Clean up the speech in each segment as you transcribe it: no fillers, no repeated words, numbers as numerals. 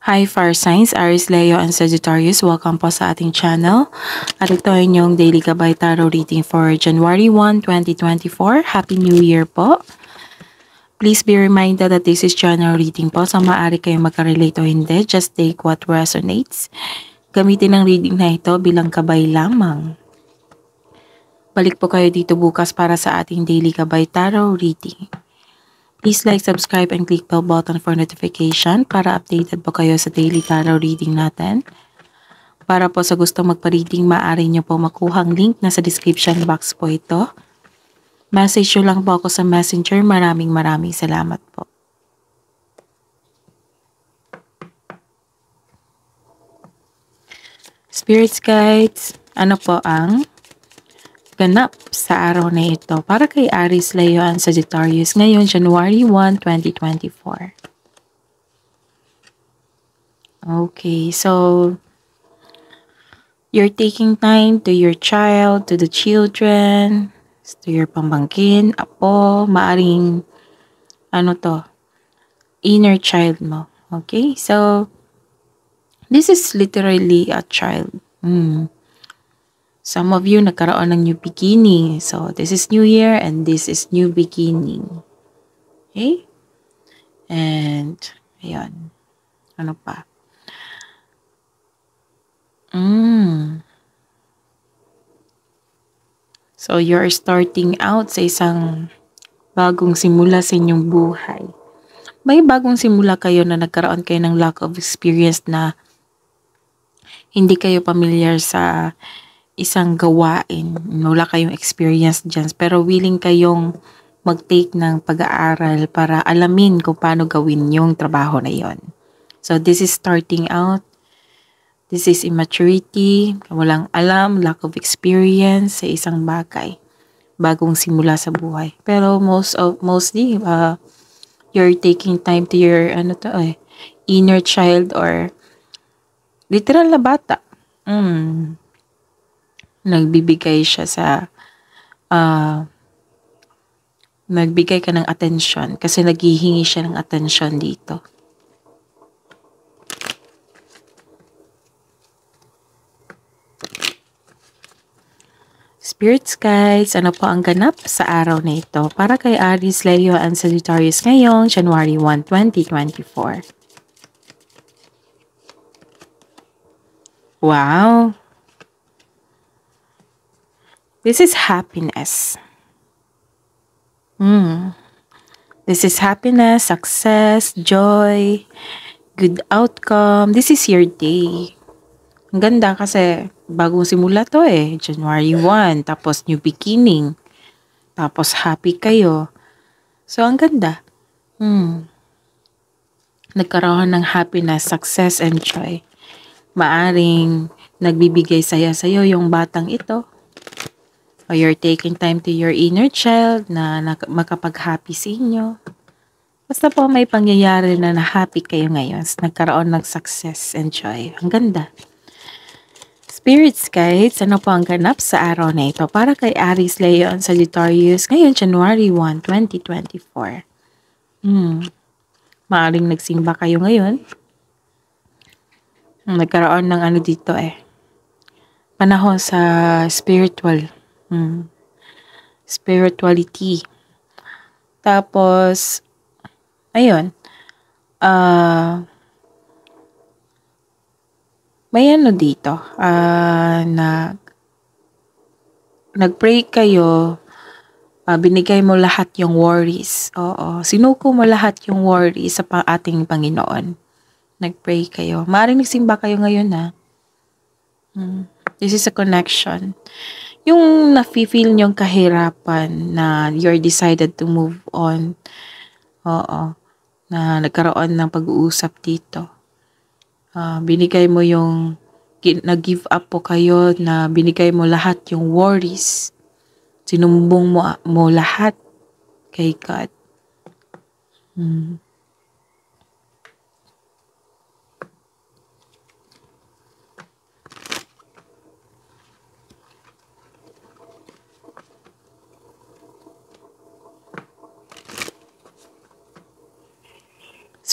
Hi Fire Signs, Aries, Leo, and Sagittarius. Welcome po sa ating channel. At ito ay inyong Daily Gabay Tarot reading for January 1, 2024. Happy New Year po. Please be reminded that this is general reading po. So maaari kayong magka-relate o hindi. Just take what resonates. Gamitin ang reading na ito bilang gabay lamang. Balik po kayo dito bukas para sa ating Daily Gabay Tarot reading. Please like, subscribe, and click bell button for notification para updated po kayo sa daily tarot reading natin. Para po sa gusto magpa-reading, maaari nyo po makuha ang link na sa description box po ito. Message nyo lang po ako sa messenger. Maraming salamat po. Spirits Guides, ano po ang ganap sa araw na ito para kay Aries, Leo, and Sagittarius ngayon, January 1, 2024. Okay, so you're taking time to your child, to the children, to your pamangkin, apo, maaring inner child mo. Okay, so this is literally a child. Some of you nagkaroon ng new beginning. So, this is new year and this is new beginning. Okay? And, ayan. Ano pa? So, you're starting out sa isang bagong simula sa inyong buhay. May bagong simula kayo na nagkaroon kayo ng lack of experience na hindi kayo familiar sa isang gawain, wala kayong experience dyan, pero willing kayong mag-take ng pag-aaral para alamin kung paano gawin yung trabaho na yon. So, this is starting out. This is immaturity, walang alam, lack of experience sa isang bagay. Bagong simula sa buhay. Pero mostly, you're taking time to your, inner child or literal na bata. Nagbibigay siya sa nagbigay ka ng attention kasi naghihingi siya ng attention dito. Spirits Guides, ano po ang ganap sa araw na ito para kay Aries, Leo, and Sagittarius ngayong January 1, 2024. Wow! This is happiness. This is happiness, success, joy, good outcome. This is your day. Ang ganda kasi bagong simula to January 1, tapos new beginning. Tapos happy kayo. So, ang ganda. Nagkaroon ng happiness, success, and joy. Maaring nagbibigay saya sa'yo yung batang ito. Or you're taking time to your inner child na makapag-happy sa inyo. Basta po may pangyayari na happy kayo ngayon. Nagkaroon ng success and joy. Ang ganda. Spirits Guides, ano po ang ganap sa araw na ito para kay Aries, Leo, and Sagittarius ngayon, January 1, 2024. Maaring nagsimba kayo ngayon. Nagkaroon ng dito panahon sa spiritual. Spirituality. Tapos, ayun. May dito. Nag-pray kayo. Binigay mo lahat yung worries. Oo. Sinuko mo lahat yung worries sa ating Panginoon. Nag-pray kayo. Maaaring nagsimba kayo ngayon This is a connection. Yung nafe-feel nyong kahirapan na you're decided to move on. Oo. Na nagkaroon ng pag-uusap dito. Binigay mo yung, nag-give up po kayo na binigay mo lahat yung worries. Sinumbong mo lahat kay God.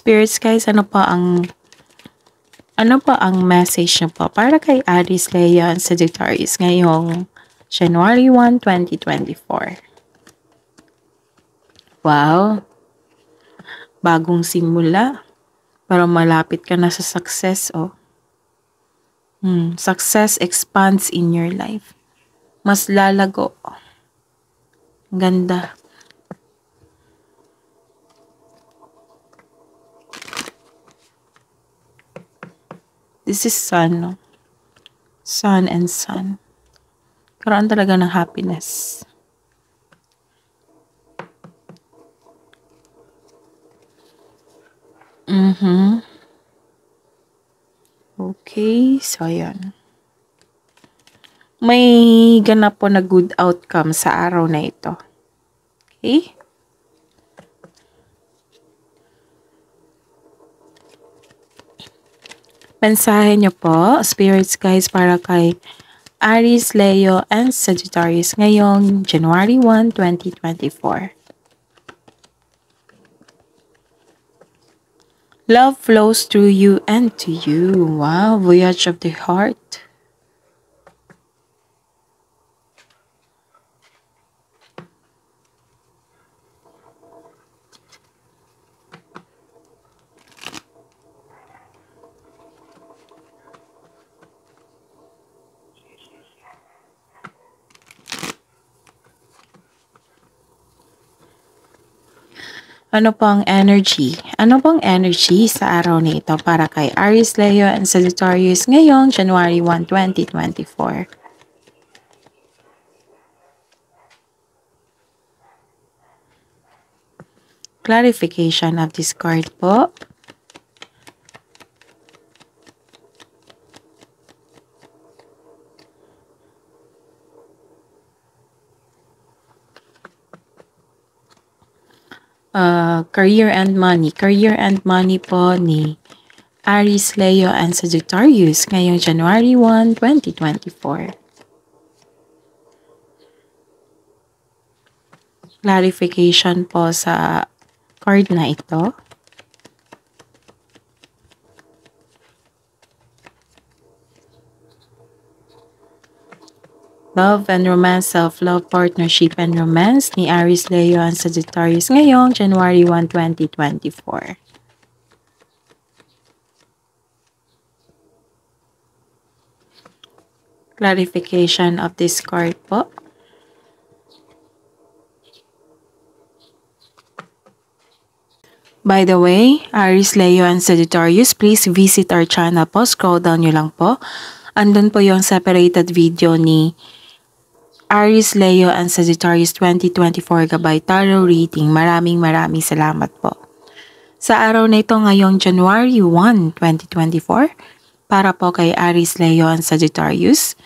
Spirits Guys, ano pa ang Ano po ang message niyo po para kay Aries, Leo, and Sagittarius ngayong January 1, 2024? Wow, bagong simula. Pero malapit ka na sa success, oh. Success expands in your life. Mas lalago. Ganda. This is sun, no? Sun and sun. Karoon talaga ng happiness. Okay, so yan. May ganap po na good outcome sa araw na ito. Okay? Mensahe niyo po, spirits guys, para kay Aries, Leo, and Sagittarius ngayong January 1, 2024. Love flows through you and to you. Wow, voyage of the heart. Ano pang energy? Ano pang energy sa araw na ito para kay Aries, Leo, and Sagittarius ngayong January 1, 2024? Clarification of this card po. Career and money. Career and money po ni Aries, Leo, and Sagittarius ngayong January 1, 2024. Clarification po sa card na ito. Love and romance, self-love, partnership, and romance ni Aries, Leo, and Sagittarius ngayong January 1, 2024. Clarification of this card po. By the way, Aries, Leo, and Sagittarius, please visit our channel po. Scroll down nyo lang po. Andun po yung separated video ni Aries, Leo, and Sagittarius 2024 Gabay Tarot Reading. Maraming salamat po. Sa araw na ito ngayong January 1, 2024, para po kay Aries, Leo, and Sagittarius,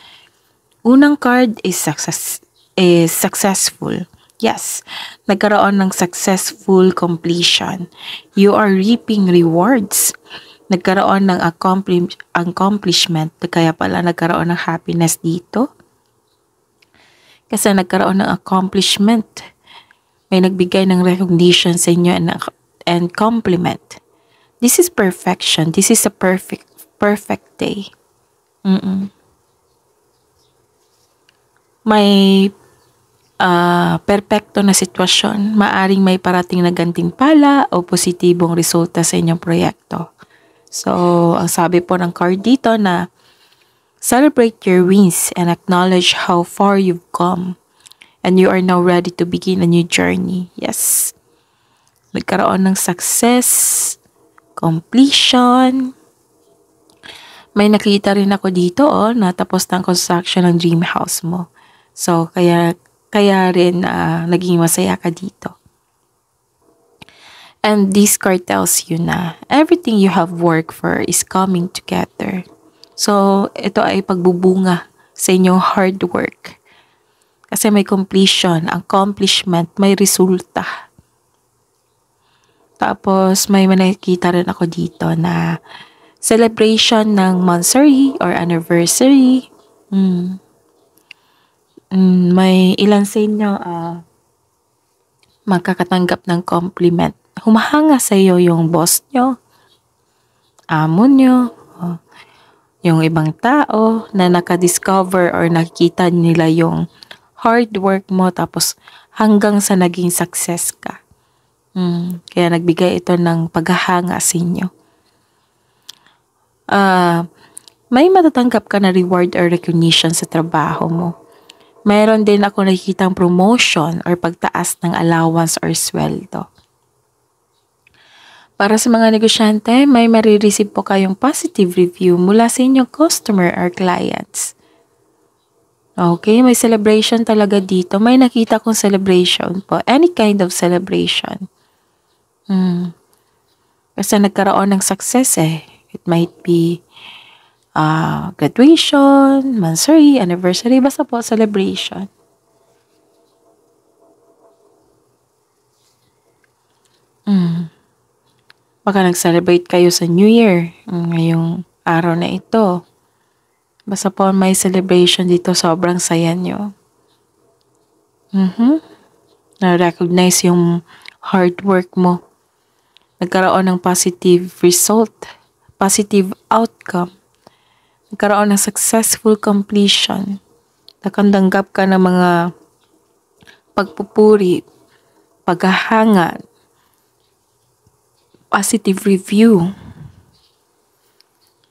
unang card is successful. Yes, nagkaroon ng successful completion. You are reaping rewards. Nagkaroon ng accomplishment. Kaya pala nagkaroon ng happiness dito. Kasi nagkaroon ng accomplishment. May nagbigay ng recognition sa inyo and compliment. This is perfection. This is a perfect day. May perpekto na sitwasyon. Maaring may parating na gantimpala o positibong resulta sa inyong proyekto. So, ang sabi po ng card dito na celebrate your wins and acknowledge how far you've come. And you are now ready to begin a new journey. Yes. Nagkaroon ng success, completion. May nakita rin ako dito, natapos ng construction ng dream house mo. So, kaya rin naging masaya ka dito. And this card tells you na everything you have worked for is coming together. So, ito ay pagbubunga sa inyong hard work. Kasi may completion, accomplishment, may resulta. Tapos, may nakikita rin ako dito na celebration ng monthsary or anniversary. May ilan sa inyo magkakatanggap ng compliment. Humahanga sa iyo yung boss nyo, amo nyo, Yung ibang tao na nakadiscover or nakikita nila yung hard work mo tapos hanggang sa naging success ka. Kaya nagbigay ito ng paghahanga sa inyo. May matatanggap ka na reward or recognition sa trabaho mo. Mayroon din ako nakikitang promotion or pagtaas ng allowance or sweldo. Para sa mga negosyante, may marireceive po kayong positive review mula sa inyong customer or clients. Okay, may celebration talaga dito. May nakita kong celebration po. Any kind of celebration. Kasi nagkaroon ng success eh. It might be graduation, monthsary, anniversary, basta po celebration. Baka nag-celebrate kayo sa New Year ngayong araw na ito. Basta po may celebration dito, sobrang saya nyo. Na-recognize yung hard work mo. Nagkaroon ng positive result, positive outcome. Nagkaroon ng successful completion. Nakatanggap ka ng mga pagpupuri, paghahanga, positive review.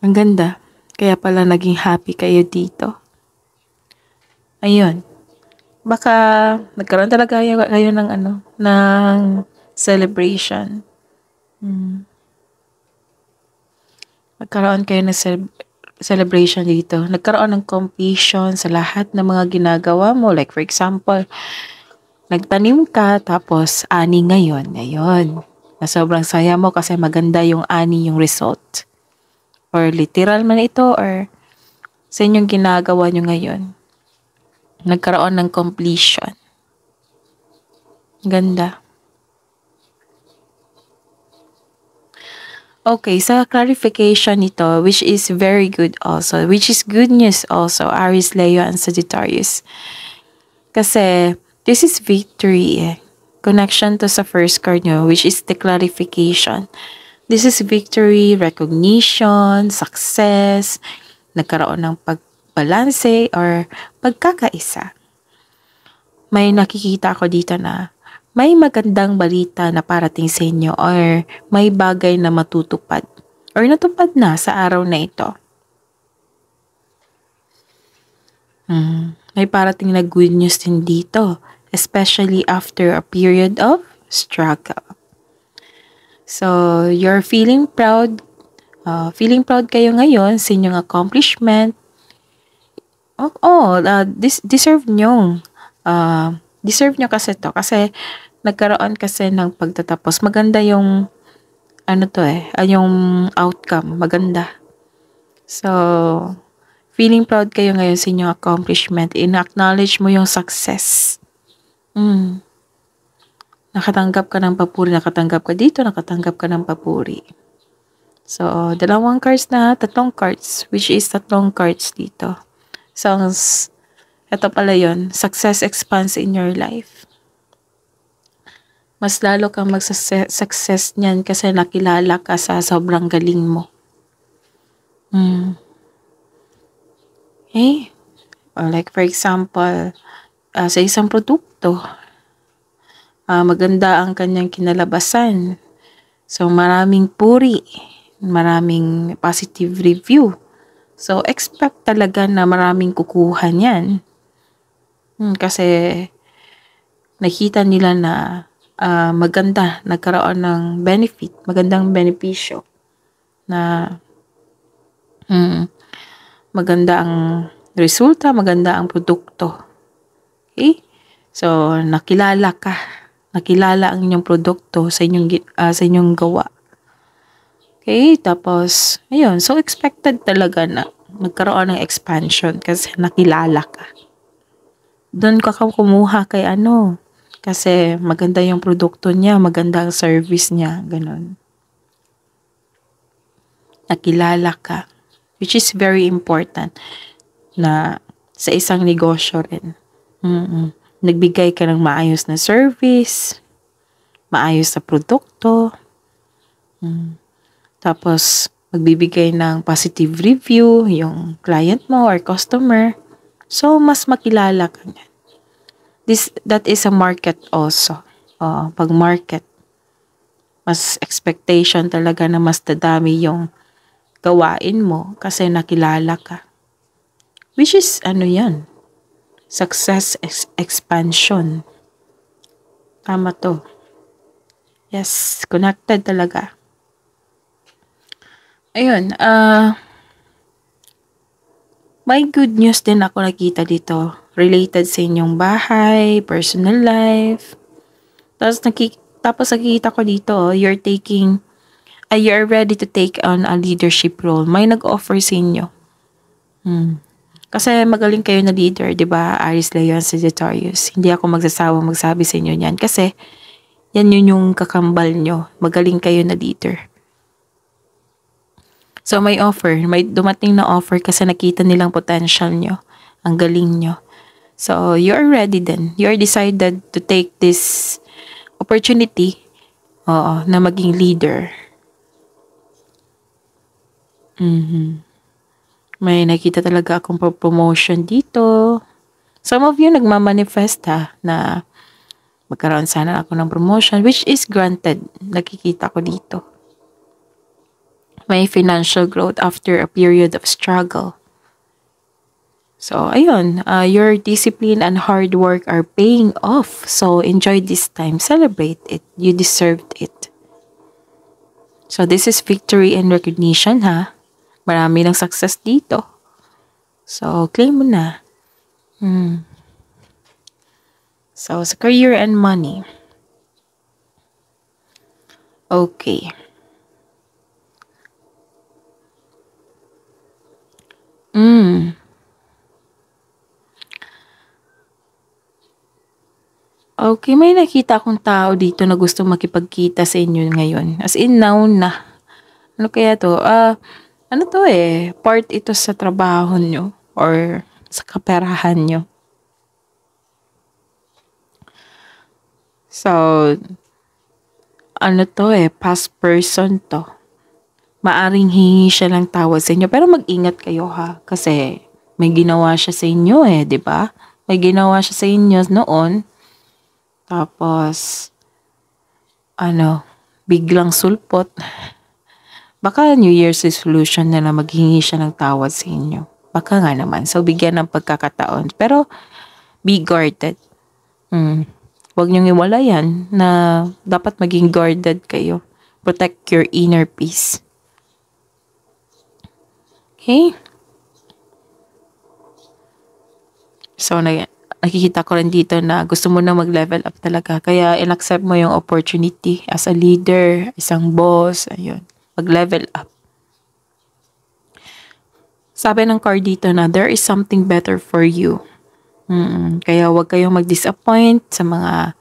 Ang ganda. Kaya pala naging happy kayo dito. Ayun. Baka nagkaroon talaga kayo ng ng celebration. Nagkaroon kayo ng celebration dito. Nagkaroon ng completion sa lahat ng mga ginagawa mo. Like for example, nagtanim ka tapos ani ngayon. Ayun. Na sobrang saya mo kasi maganda yung ani yung result. Or literal man ito or sa inyong ginagawa nyo ngayon. Nagkaroon ng completion. Ganda. Okay, sa clarification nito, which is very good also, which is good news also, Aries, Leo, and Sagittarius. Kasi, this is victory eh. Connection to sa first card nyo, which is the clarification. This is victory, recognition, success, nagkaroon ng pagbalanse or pagkakaisa. May nakikita ko dito na may magandang balita na parating sa inyo or may bagay na matutupad or natupad na sa araw na ito. May parating na good news din dito, especially after a period of struggle. So, you're feeling proud. Feeling proud kayo ngayon sa inyong accomplishment. Deserve nyo. Deserve nyo kasi to. Kasi, nagkaroon kasi ng pagtatapos. Maganda yung, yung outcome. Maganda. So, feeling proud kayo ngayon sa inyong accomplishment. In-acknowledge mo yung success. Nakatanggap ka ng papuri. Nakatanggap ka dito. Nakatanggap ka ng papuri. So, 2 cards na, 3 cards, which is 3 cards dito. So, ito pala yun, success expands in your life. Mas lalo kang mag-success niyan kasi nakilala ka sa sobrang galing mo. Okay? Or like for example, sa isang produkto, maganda ang kanyang kinalabasan. So, maraming puri. Maraming positive review. So, expect talaga na maraming kukuha niyan. Kasi, nakita nila na maganda, nagkaroon ng benefit, magandang benepisyo na maganda ang resulta, maganda ang produkto. Okay? So, nakilala ka. Nakilala ang inyong produkto sa inyong gawa. Okay, tapos, ayun, so expected talaga na magkaroon ng expansion kasi nakilala ka. Doon ka kumuha kay kasi maganda yung produkto niya, maganda ang service niya, ganun. Nakilala ka, which is very important na sa isang negosyo rin. Nagbigay ka ng maayos na service, maayos na produkto, tapos, magbibigay ng positive review yung client mo or customer. So, mas makilala ka niyan. That is a market also. Pag market, mas expectation talaga na mas dadami yung gawain mo kasi nakilala ka. Which is, yan? Success expansion. Tama to. Yes, connected talaga. Ayun, may good news din ako nakita dito. Related sa inyong bahay, personal life. Tapos nakikita ko dito, you're ready to take on a leadership role. May nag-offer sa inyo. Kasi magaling kayo na leader, di ba? Aries, Leo, Sagittarius. Hindi ako magsasawang magsabi sa inyo niyan. Kasi, yan yun yung kakambal nyo. Magaling kayo na leader. So, may dumating na offer kasi nakita nilang potential nyo. Ang galing nyo. So, you're ready then. You're decided to take this opportunity na maging leader. May nakita talaga akong promotion dito. Some of you nagmamanifest na magkaroon sana ako ng promotion, which is granted. Nakikita ko dito. May financial growth after a period of struggle. So, ayun. Your discipline and hard work are paying off. So, enjoy this time. Celebrate it. You deserved it. So, this is victory and recognition, ha? Marami ng success dito. So, claim mo na. So, sa career and money. Okay. Okay, may nakita akong tao dito na gusto makipagkita sa inyo ngayon. As in, now na. Ano kaya to? Ano to part ito sa trabaho nyo or sa kaperahan nyo. So, ano to past person to. Maaring hingi siya ng tawad sa inyo. Pero mag-ingat kayo ha. Kasi may ginawa siya sa inyo di ba? May ginawa siya sa inyo noon. Tapos, biglang sulpot. Baka New Year's resolution na maghingi siya ng tawad sa inyo. Baka nga naman. So, bigyan ng pagkakataon. Pero, be guarded. Huwag niyong iwalayan na dapat maging guarded kayo. Protect your inner peace. Okay? So, nakikita ko rin dito na gusto mo na mag-level up talaga. Kaya, in-accept mo yung opportunity as a leader, isang boss, ayun. Mag-level up. Sabi ng card dito na there is something better for you. Kaya huwag kayong mag-disappoint sa mga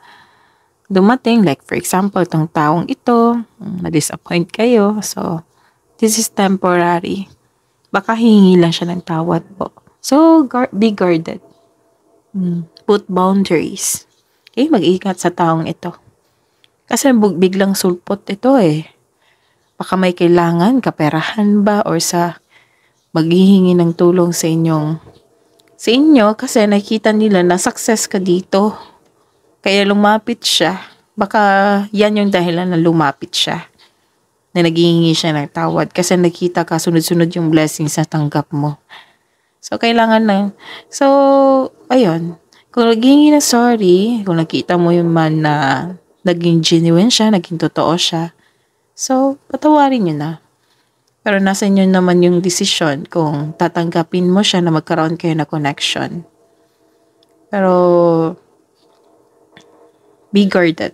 dumating. Like for example, itong taong ito, na-disappoint kayo. So, this is temporary. Baka hihingi lang siya ng tawad po. So, be guarded. Put boundaries. Okay, mag-ingat sa taong ito. Kasi biglang sulpot ito Baka may kailangan, kaperahan ba, or sa maghihingi ng tulong sa inyo kasi nakita nila na success ka dito. Kaya lumapit siya. Baka yan yung dahilan na lumapit siya. Na naghihingi siya ng tawad kasi nakita ka sunod-sunod yung blessings na tanggap mo. So, kailangan na. So, ayun. Kung naghihingi na sorry, kung nakita mo yung man na naging genuine siya, naging totoo siya, so, patawarin nyo na. Pero nasa inyo naman yung decision kung tatanggapin mo siya na magkaroon kayo na connection. Pero, be guarded.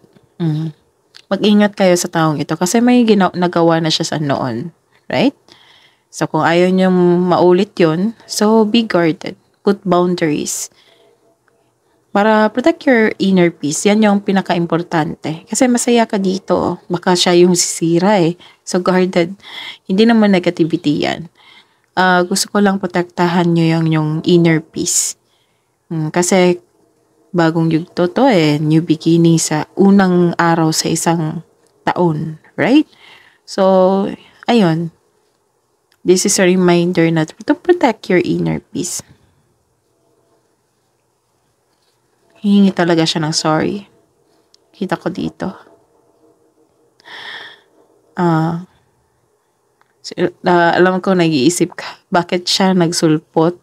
Mag-ingat kayo sa taong ito kasi may nagawa na siya sa noon. Right? So, kung ayaw nyo maulit yun, so be guarded. Put boundaries. Para protect your inner peace. Yan yung pinaka-importante. Kasi masaya ka dito. Baka siya yung sisira So, guarded. Hindi naman negativity yan. Gusto ko lang protektahan nyo yung inner peace. Kasi, bagong yugto to new beginning sa unang araw sa isang taon. Right? So, ayun. This is a reminder na to protect your inner peace. Hihingi talaga siya ng sorry. Kita ko dito. Alam ko, nag-iisip ka, bakit siya nagsulpot?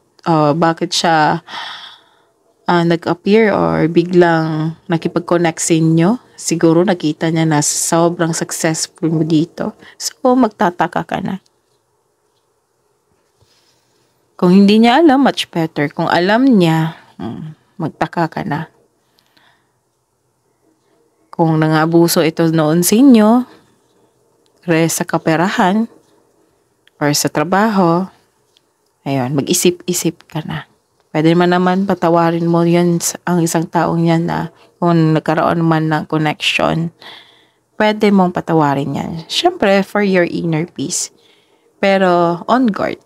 Bakit siya nag-appear or biglang nakipag-connect sa inyo? Siguro nakita niya na sobrang successful mo dito. So, magtataka ka na. Kung hindi niya alam, much better. Kung alam niya, magtaka ka na. Kung nangabuso ito noon sa inyo, sa kaperahan, or sa trabaho, ayun, mag-isip-isip ka na. Pwede naman patawarin mo yan ang isang taong yan na kung nagkaroon man ng connection, pwede mong patawarin yan. Siyempre, for your inner peace. Pero, on guard.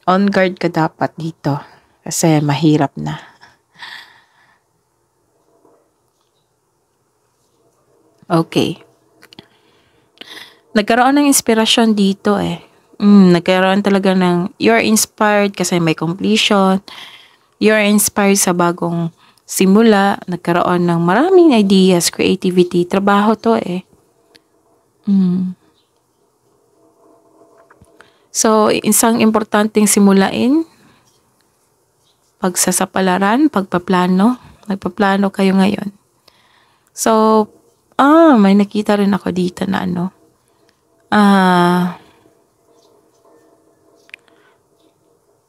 On guard ka dapat dito. Kasi mahirap na. Okay. Nagkaroon ng inspirasyon dito eh. Nagkaroon talaga ng, you're inspired kasi may completion. You're inspired sa bagong simula. Nagkaroon ng maraming ideas, creativity. Trabaho to eh. So, isang importanteng simulain, pagsasapalaran, pagpaplano. Nagpaplano kayo ngayon. So, may nakita rin ako dito na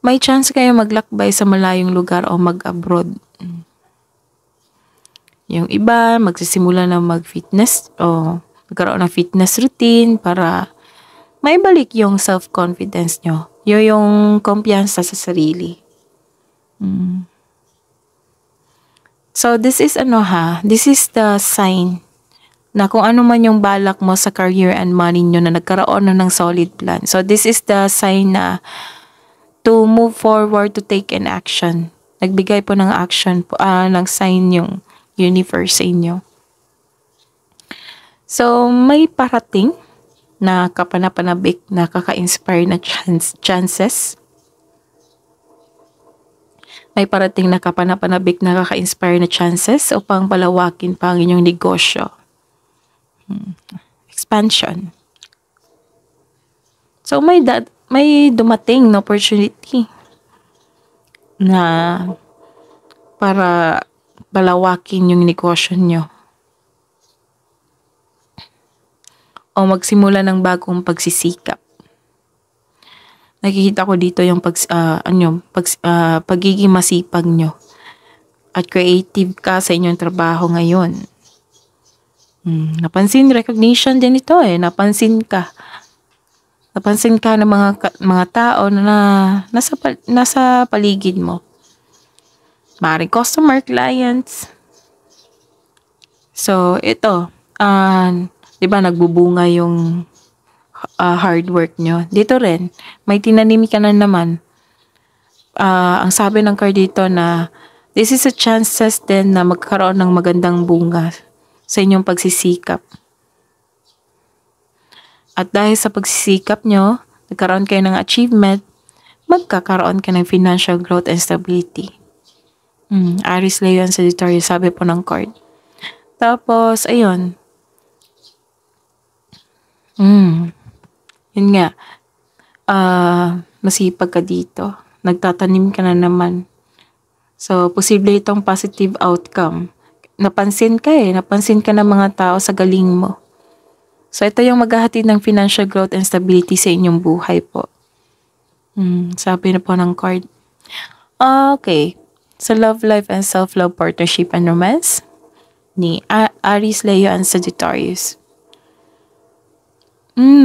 may chance kayo maglakbay sa malayong lugar o mag-abroad. Yung iba, magsisimula na mag-fitness o magkaroon ng fitness routine para may balik yung self-confidence nyo. Yung kumpiyansa sa sarili. So, this is this is the sign na kung ano man yung balak mo sa career and money nyo na nagkaroon na ng solid plan. So, this is the sign na to move forward, to take an action. Nagbigay po ng action, ng sign yung universe sa inyo. So, may parating na kapanapanabik na kaka-inspire na chances. May parating na kapanapanabik na kaka-inspire na chances upang palawakin pa ang inyong negosyo. Expansion. So, may dumating na opportunity na para palawakin yung negosyo nyo. O magsimula ng bagong pagsisikap. Nakikita ko dito yung pagiging masipag nyo. At creative ka sa inyong trabaho ngayon. Napansin, recognition din ito eh. Napansin ka ng mga tao na nasa paligid mo. Maaaring customer, clients. So, ito, di ba nagbubunga yung hard work nyo. Dito rin, may tinanim ka na naman. Ang sabi ng card dito na this is a chances din na magkaroon ng magandang bunga sa inyong pagsisikap. At dahil sa pagsisikap nyo, nagkaroon kayo ng achievement, magkakaroon ka ng financial growth and stability. Aries, Leo, and Sagittarius, sabi po ng card. Tapos, ayun. Yun nga. Masipag ka dito. Nagtatanim ka na naman. So, posible itong positive outcome. Napansin ka ng mga tao sa galing mo. So, ito yung maghahatid ng financial growth and stability sa inyong buhay po. Sabi na po ng card. Okay. Sa love life and self-love, partnership and romance ni Aries, Leo, and Sagittarius.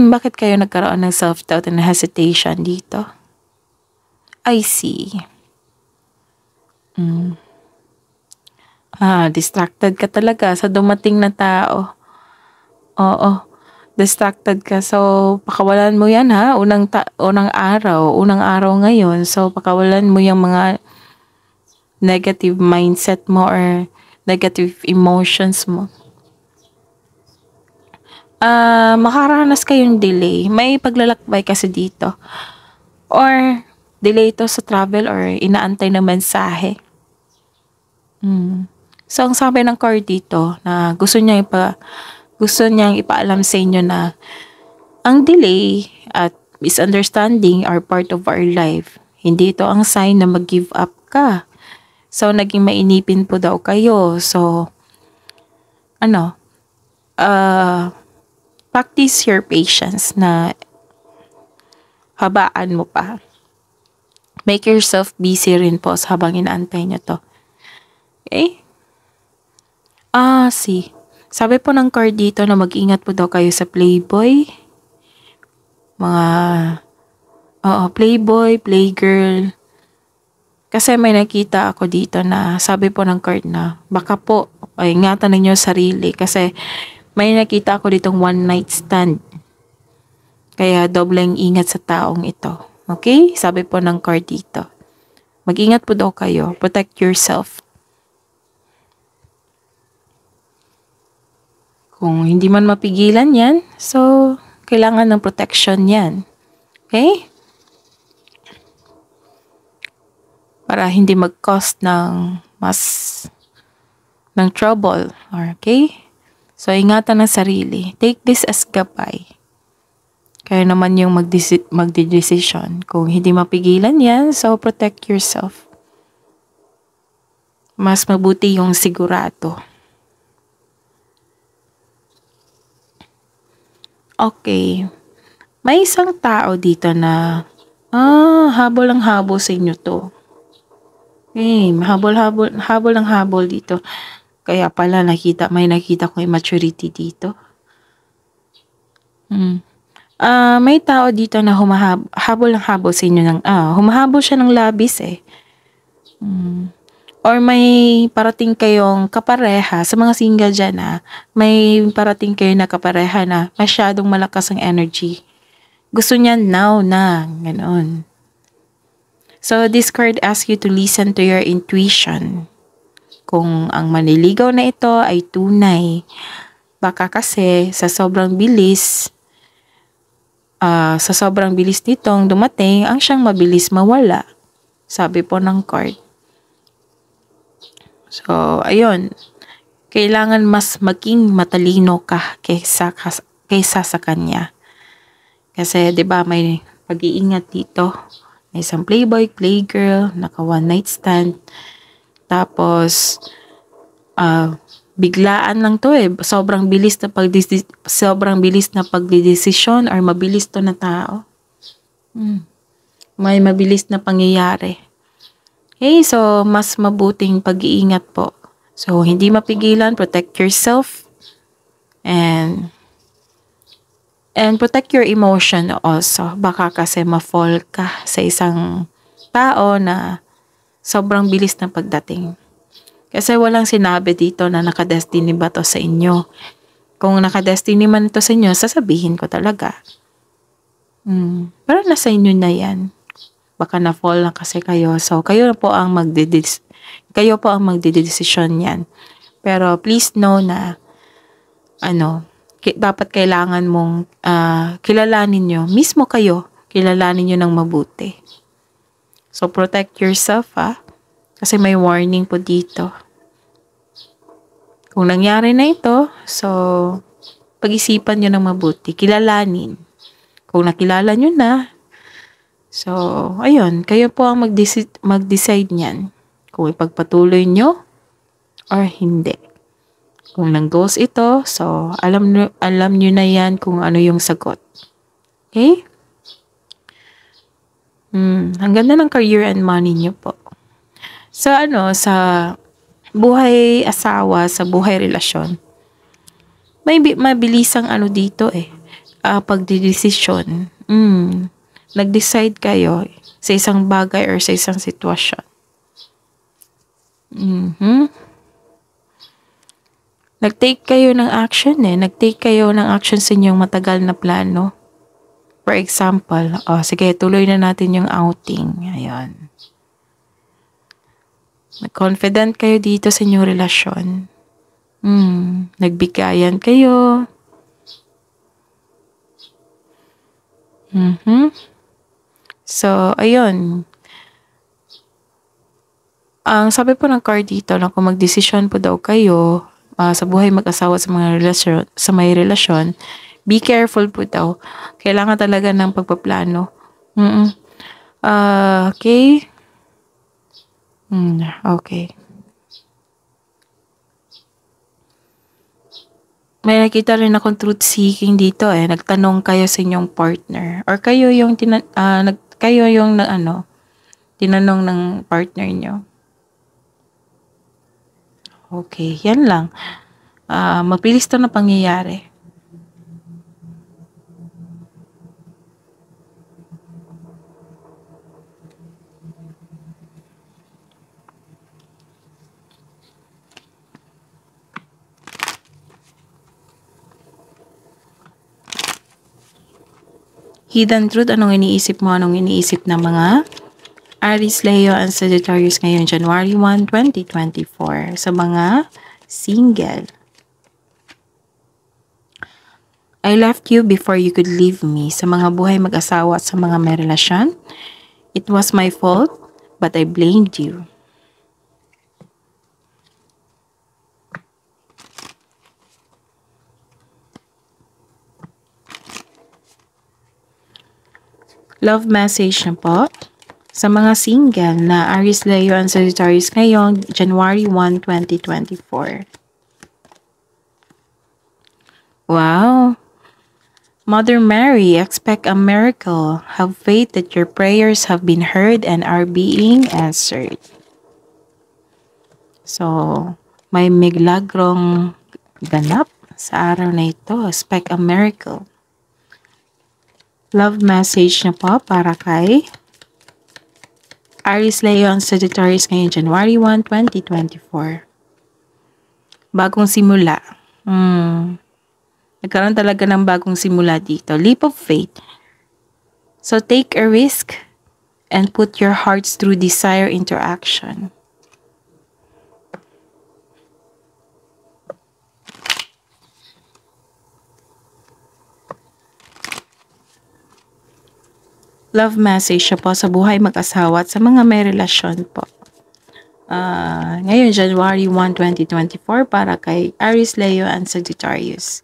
Bakit kayo nagkaroon ng self-doubt and hesitation dito? I see. Distracted ka talaga sa dumating na tao. Oo. Distracted ka. So, pakawalan mo yan ha. Unang araw ngayon. So, pakawalan mo yung mga negative mindset mo or negative emotions mo. makaranas kayong delay. May paglalakbay kasi dito. Or delay to sa travel or inaantay na mensahe. So, ang sabi ng card dito na gusto niyang ipaalam sa inyo na ang delay at misunderstanding are part of our life. Hindi ito ang sign na mag-give up ka. So, naging mainipin po daw kayo. So, practice your patience na habaan mo pa. Make yourself busy rin po habang inaantay nyo to. Okay? See. Sabi po ng card dito na mag-ingat po daw kayo sa playboy. Playboy, playgirl. Kasi may nakita ako dito na sabi po ng card na baka po, ingatan ninyo sarili kasi may nakita ako ditong one night stand. Kaya dobleng ingat sa taong ito. Okay? Sabi po ng card dito. Mag-ingat po daw kayo. Protect yourself. Kung hindi man mapigilan yan, so kailangan ng protection yan. Okay? Para hindi mag-cause ng trouble. Okay? So, ingatan ang sarili. Take this as gabay. Kaya naman yung magdedesisyon. Kung hindi mapigilan yan, so protect yourself. Mas mabuti yung sigurado. Okay. May isang tao dito na habol ang habol sa inyo to. Okay, habol ang habol dito. Kaya pala may nakita ko immaturity dito. May tao dito na habol ang habol sa inyo humahabol siya ng labis eh. Or may parating kayong kapareha, sa mga single dyan may parating kayo na kapareha na masyadong malakas ang energy. Gusto niya now na, ganoon. So, this card asks you to listen to your intuition. Kung ang manliligaw na ito ay tunay, baka kasi sa sobrang bilis nitong dumating, ang siyang mabilis mawala. Sabi po ng card. So, ayun. Kailangan mas maging matalino ka kaysa sa kanya. Kasi, 'di ba, may pag-iingat dito. May isang playboy, playgirl, naka one night stand. Tapos, biglaan lang to eh. Sobrang bilis na pagdedesisyon or mabilis to na tao. May mabilis na pangyayari. Okay, so mas mabuting pag-iingat po. So, hindi mapigilan, protect yourself and protect your emotion also. Baka kasi ma-fall ka sa isang tao na sobrang bilis ng pagdating. Kasi walang sinabi dito na nakadestiny ba to sa inyo. Kung nakadestiny man ito sa inyo, sasabihin ko talaga. Pero nasa inyo na yan. Baka na-fall lang kasi kayo. So, kayo po ang magdedesisyon yan. Pero please know na dapat kailangan mong kilalanin nyo. Mismo kayo, kilalanin nyo ng mabuti. So, protect yourself kasi may warning po dito. Kung nangyari na ito, so, pag-isipan nyo ng mabuti. Kilalanin. Kung nakilala nyo na, so, ayun, kayo po ang mag-decide niyan. Kung ipagpatuloy nyo or hindi. Kung nang-goals ito, so, alam nyo na yan kung ano yung sagot. Okay? Ang ganda ng career and money nyo po. So, sa buhay asawa, sa buhay relasyon, may mabilisang dito pagdidesisyon. Nag-decide kayo sa isang bagay or sa isang sitwasyon. Nag-take kayo ng action Nag-take kayo ng action sa inyong matagal na plano. For example, sige, tuloy na natin yung outing. Ayan. Confident kayo dito sa inyong relasyon. Nagbigayan kayo. Mhm. So, ayun. Ang sabi po ng card dito na kung magdesisyon po daw kayo sa buhay mag-asawa sa mga relasyon, sa may relasyon, be careful po daw. Kailangan talaga ng pagpaplano. Mm. Okay. Okay. May nakita rin akong truth seeking dito eh. Nagtanong kayo sa inyong partner or kayo yung tinanong ng partner nyo. Okay, yan lang. Mabilis to na pangyayari. Hidden truth, anong iniisip mo? Anong iniisip ng mga Aries, Leo, and Sagittarius ngayon, January 1, 2024. Sa mga single. I left you before you could leave me. Sa mga buhay mag-asawa at sa mga may relasyon, it was my fault, but I blamed you. Love message na po. Sa mga single na Aries, Leo, and Sagittarius ngayong January 1, 2024. Wow! Mother Mary, expect a miracle. Have faith that your prayers have been heard and are being answered. So, may milagrong ganap sa araw na ito. Expect a miracle. Love message na po para kay Aries, Leo, and Sagittarius ngayong January 1, 2024. Bagong simula. Nagkaroon talaga ng bagong simula dito. Leap of faith. So take a risk and put your heart's true desire into action. Love message siya po sa buhay mag-asawa at sa mga may relasyon po. Ngayon, January 1, 2024 para kay Aries, Leo, and Sagittarius.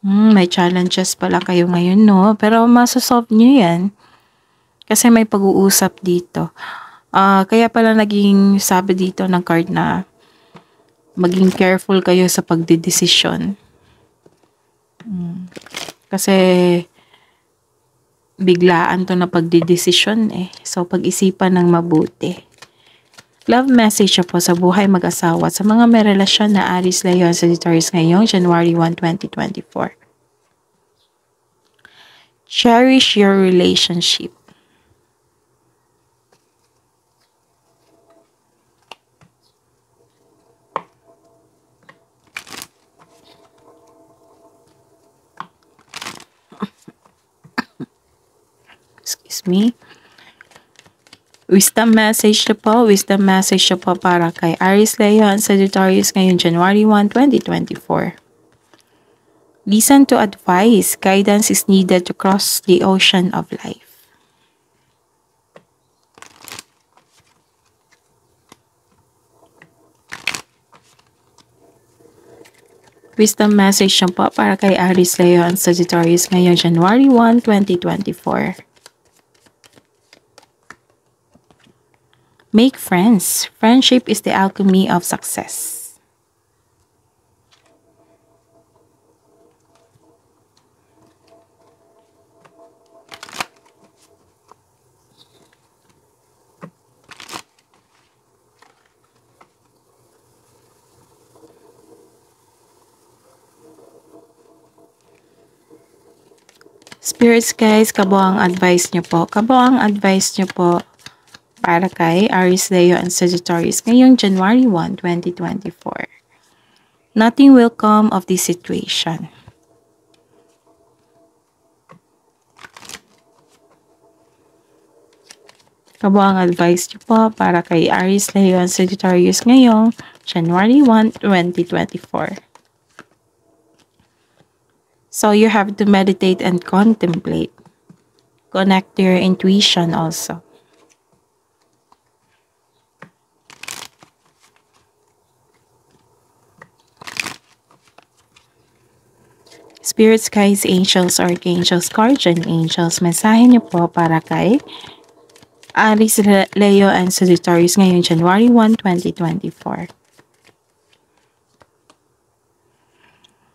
May challenges pala kayo ngayon, no? Pero masasolve nyo yan. Kasi may pag-uusap dito. Kaya pala naging sabi dito ng card na maging careful kayo sa pagdidesisyon. Kasi biglaan to na pagdidesisyon eh. So, pag-isipan ng mabuti. Love message po sa buhay mag-asawa sa mga may relasyon na Aries, Leo, and Sagittarius ngayong January 1, 2024. Cherish your relationship. Excuse me. Wisdom message na po. Wisdom message na po para kay Aries, Leo, and Sagittarius ngayong January 1, 2024. Listen to advice. Guidance is needed to cross the ocean of life. Wisdom message na po para kay Aries, Leo, and Sagittarius ngayong January 1, 2024. Make friends. Friendship is the alchemy of success. Spirits guys, kabuang advice nyo po. Kabuang advice nyo po para kay Aries, Leo, and Sagittarius ngayong January 1, 2024. Nothing will come of this situation. Kabuang advice nyo po para kay Aries, Leo, and Sagittarius ngayong January 1, 2024. So you have to meditate and contemplate. Connect to your intuition also. Spirits, guides, angels, archangels, guardian angels, mensahe niyo po para kay Aries, Leo, and Sagittarius ngayong January 1, 2024.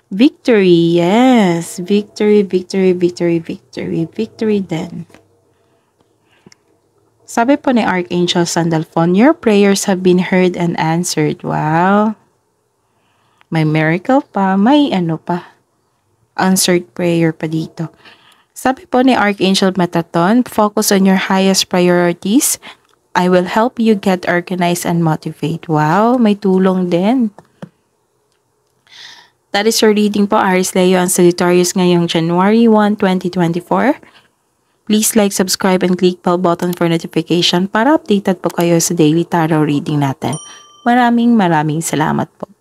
Victory, yes. Victory, victory, victory, victory. Victory din. Sabi po ni Archangel Sandalphon, your prayers have been heard and answered. Wow. May miracle pa. May ano pa. Answered prayer pa dito. Sabi po ni Archangel Metatron, focus on your highest priorities. I will help you get organized and motivate. Wow, may tulong din. That is your reading po, Aries, Leo, and Sagittarius ngayong January 1, 2024. Please like, subscribe, and click bell button for notification para updated po kayo sa daily tarot reading natin. Maraming salamat po.